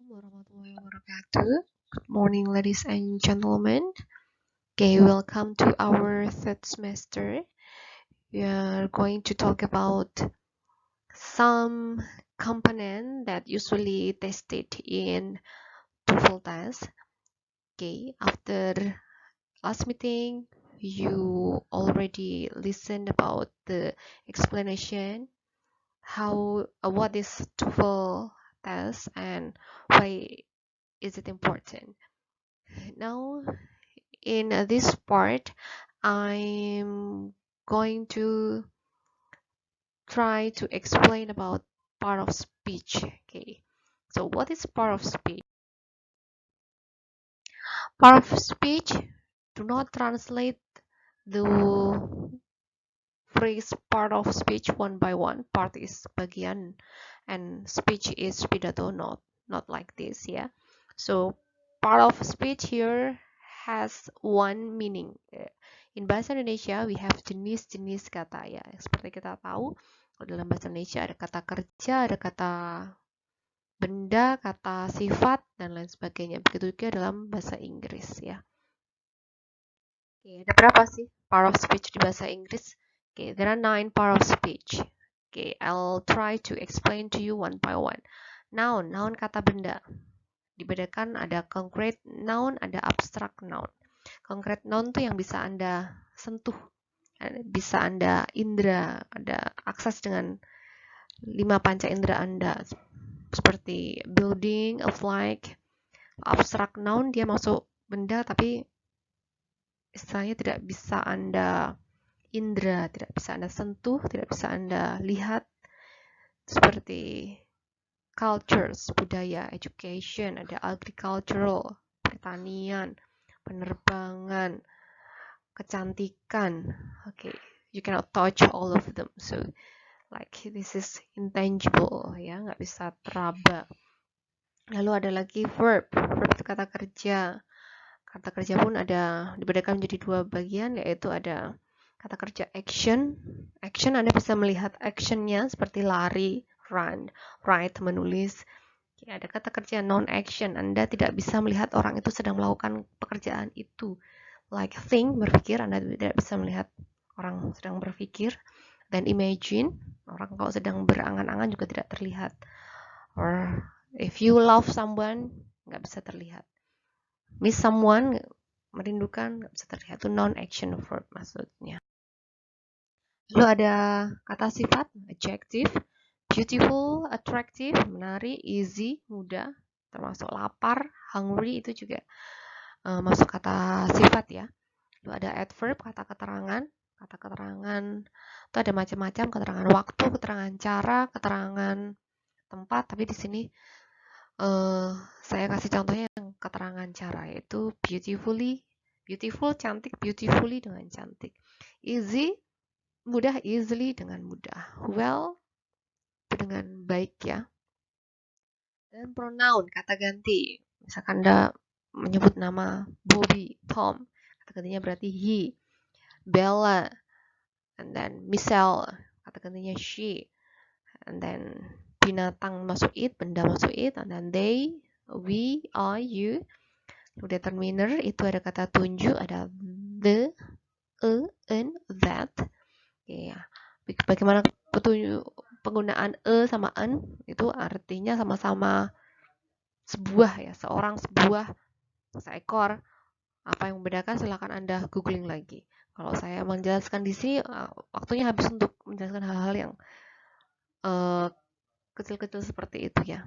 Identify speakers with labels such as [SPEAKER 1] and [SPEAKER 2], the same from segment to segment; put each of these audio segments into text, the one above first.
[SPEAKER 1] warahmatullahi wabarakatuh. Good morning, ladies and gentlemen. Okay, welcome to our third semester. We are going to talk about some component that usually tested in TOEFL test. Okay, after last meeting, you already listened about the explanation what is TOEFL test and why is it important. Now, in this part, I'm going to try to explain about part of speech. Okay, so what is part of speech? Part of speech, do not translate the phrase part of speech one by one. Part is bagian and speech is pidato, not like this, yeah. So part of speech here has one meaning. In bahasa Indonesia we have jenis-jenis kata, ya. Seperti kita tahu dalam bahasa Indonesia ada kata kerja, ada kata benda, kata sifat, dan lain sebagainya. Begitu juga dalam bahasa Inggris, ya. Oke, ada berapa sih part of speech di bahasa Inggris? Okay, there are 9 part of speech. Okay, I'll try to explain to you one by one. Noun kata benda. Dibedakan ada concrete noun, ada abstract noun. Concrete noun tuh yang bisa Anda sentuh, bisa Anda indera, ada akses dengan 5 panca indera Anda. Seperti building, a flag. Abstract noun dia masuk benda tapi istilahnya tidak bisa Anda indera, tidak bisa Anda sentuh, tidak bisa Anda lihat. Seperti cultures, budaya, education, ada agricultural, pertanian, penerbangan, kecantikan. Okay, you cannot touch all of them. So, like this is intangible, ya, nggak bisa teraba. Lalu ada lagi verb itu kata kerja. Kata kerja pun ada dibedakan menjadi 2 bagian, yaitu ada kata kerja action. Action Anda bisa melihat actionnya seperti lari, run, write, menulis. Ada kata kerja non-action. Anda tidak bisa melihat orang itu sedang melakukan pekerjaan itu. Like think, berpikir, Anda tidak bisa melihat orang sedang berpikir. Dan imagine, orang kalau sedang berangan-angan juga tidak terlihat. Or if you love someone, nggak bisa terlihat. Miss someone, merindukan, nggak bisa terlihat. Itu non-action verb maksudnya. Lalu ada kata sifat, adjective, beautiful, attractive, menarik, easy, mudah, termasuk lapar, hungry, itu juga masuk kata sifat, ya. Lalu ada adverb, kata keterangan. Kata keterangan itu ada macam-macam, keterangan waktu, keterangan cara, keterangan tempat, tapi di sini saya kasih contohnya yang keterangan cara, yaitu beautifully, beautiful, cantik, beautifully dengan cantik. Easy, mudah, easily dengan mudah. Well, dengan baik, ya. Dan pronoun, kata ganti. Misalkan Anda menyebut nama Bobby, Tom, kata gantinya berarti he. Bella, and then Michelle, kata gantinya she. And then binatang masuk it, benda masuk it, and then they, we, I, you. Lalu determiner itu ada kata tunjuk, ada the, and, that. Ya, bagaimana penggunaan sama an itu artinya sama-sama sebuah, ya, seorang, sebuah, seekor. Apa yang membedakan silakan Anda googling lagi. Kalau saya menjelaskan di sini waktunya habis untuk menjelaskan hal-hal yang kecil-kecil seperti itu, ya.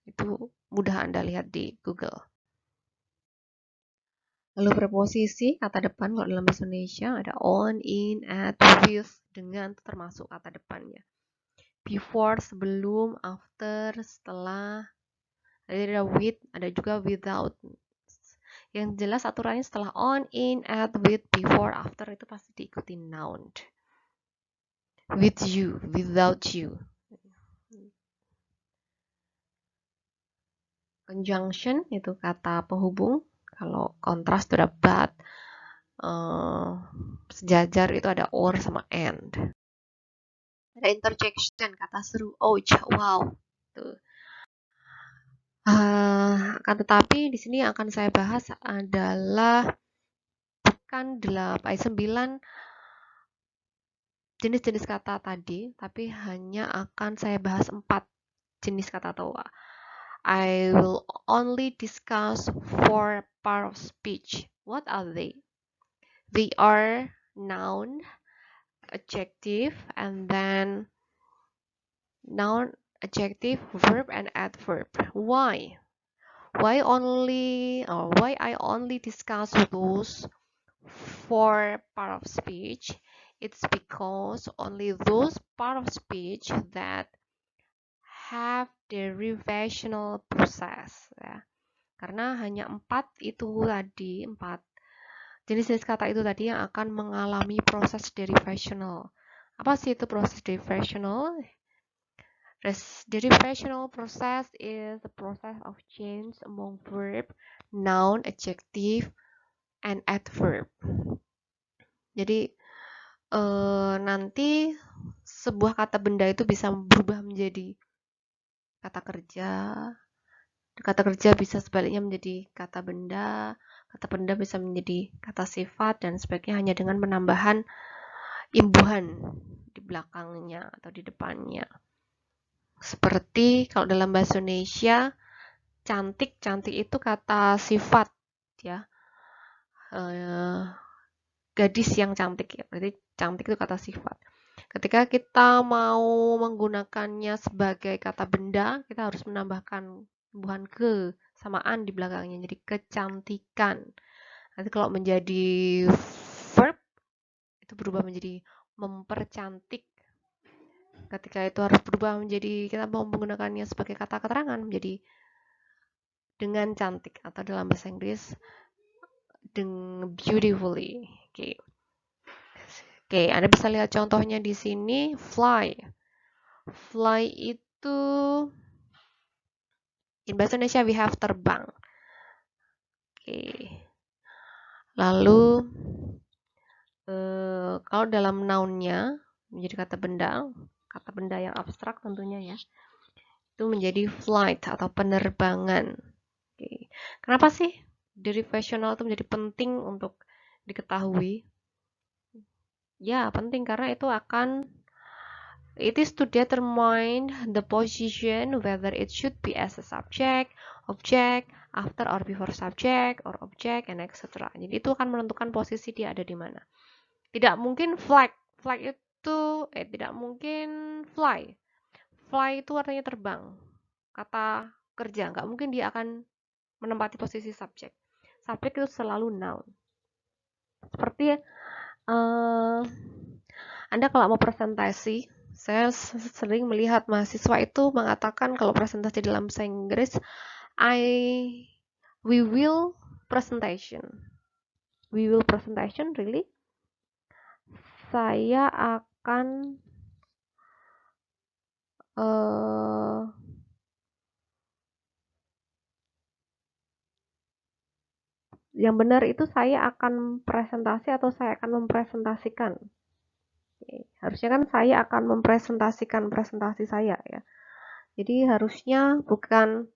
[SPEAKER 1] Itu mudah Anda lihat di Google. Lalu preposisi kata depan kalau dalam bahasa Indonesia ada on, in, at, with, dengan, itu termasuk kata depannya. Before, sebelum, after, setelah. Ada with, ada juga without. Yang jelas aturannya setelah on, in, at, with, before, after itu pasti diikuti noun. With you, without you. Conjunction itu kata penghubung. Kalau kontras itu ada but. Sejajar itu ada or sama and. Ada interjection, kata seru, ouch, wow. Tuh. Akan tetapi di sini akan saya bahas adalah bukan 9 jenis-jenis kata tadi, tapi hanya akan saya bahas 4 jenis kata atau I will only discuss 4 part of speech. What are they? They are noun, adjective, and then noun, adjective, verb, and adverb. Why? Why I only discuss those 4 part of speech? It's because only those part of speech that have derivational process, ya. Karena hanya 4 jenis-jenis kata itu tadi yang akan mengalami proses derivational. Apa sih itu proses derivational? Derivational process is the process of change among verb, noun, adjective, and adverb. Jadi nanti sebuah kata benda itu bisa berubah menjadi kata kerja. Kata kerja bisa sebaliknya menjadi kata benda bisa menjadi kata sifat, dan sebagainya hanya dengan penambahan imbuhan di belakangnya atau di depannya. Seperti kalau dalam bahasa Indonesia, cantik itu kata sifat, ya. Gadis yang cantik, ya. Berarti cantik itu kata sifat. Ketika kita mau menggunakannya sebagai kata benda, kita harus menambahkan imbuhan kesamaan di belakangnya, jadi kecantikan. Nanti kalau menjadi verb, itu berubah menjadi mempercantik. Ketika itu harus berubah menjadi, kita mau menggunakannya sebagai kata keterangan, menjadi dengan cantik, atau dalam bahasa Inggris dengan beautifully. Oke, Anda bisa lihat contohnya di sini. Fly itu in bahasa Indonesia we have terbang. Oke. Lalu kalau dalam nounnya menjadi kata benda yang abstrak tentunya, ya, itu menjadi flight atau penerbangan. Oke. Kenapa sih derivational itu menjadi penting untuk diketahui? Ya, penting karena itu it is to determine the position whether it should be as a subject, object, after or before subject or object, and etc. Jadi itu akan menentukan posisi dia ada di mana. Tidak mungkin fly itu tidak mungkin fly itu artinya terbang, kata kerja, nggak mungkin dia akan menempati posisi subjek itu selalu noun. Seperti Anda kalau mau presentasi, saya sering melihat mahasiswa itu mengatakan kalau presentasi dalam bahasa Inggris, we will presentation, really? Saya akan yang benar itu saya akan presentasi atau saya akan mempresentasikan. Harusnya kan saya akan mempresentasikan presentasi saya, ya. Jadi harusnya bukan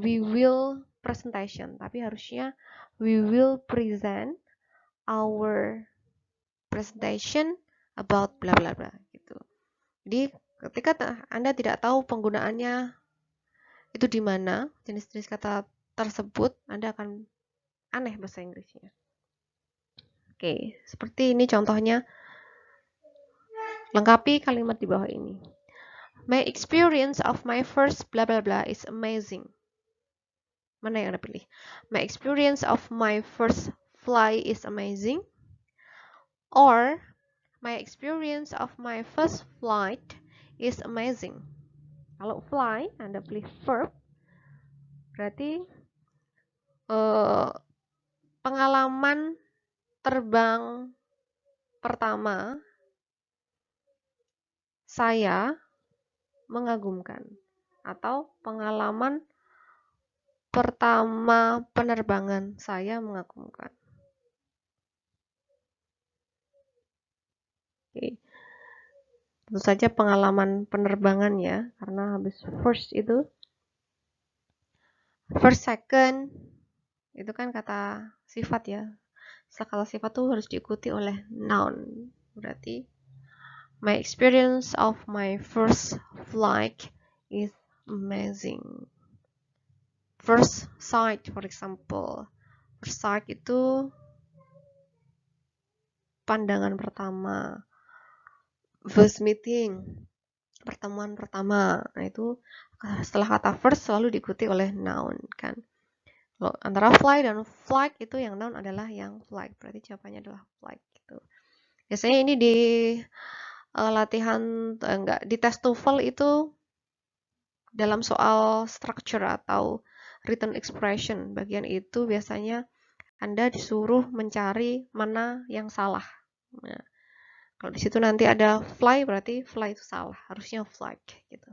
[SPEAKER 1] we will presentation, tapi harusnya we will present our presentation about bla bla bla gitu. Jadi ketika Anda tidak tahu penggunaannya itu di mana, jenis-jenis kata tersebut, Anda akan aneh bahasa Inggrisnya. Oke, seperti ini contohnya. Lengkapi kalimat di bawah ini. My experience of my first blah blah blah is amazing. Mana yang Anda pilih? My experience of my first fly is amazing. Or my experience of my first flight is amazing. Kalau fly, Anda pilih verb. Berarti pengalaman terbang pertama saya mengagumkan, atau pengalaman pertama penerbangan saya mengagumkan. Oke. Tentu saja pengalaman penerbangan, ya, karena habis first itu First, second, itu kan kata sifat ya. Kata sifat tuh harus diikuti oleh noun. Berarti, my experience of my first flight is amazing. First sight, for example. First sight itu pandangan pertama. First meeting, pertemuan pertama. Nah, itu setelah kata first selalu diikuti oleh noun kan. Kalau antara fly dan flight itu yang noun adalah yang flight. Berarti jawabannya adalah flight gitu. Biasanya ini di latihan enggak di tes TOEFL itu dalam soal structure atau written expression bagian itu biasanya Anda disuruh mencari mana yang salah. Nah, kalau di situ nanti ada fly berarti fly itu salah, harusnya flight gitu.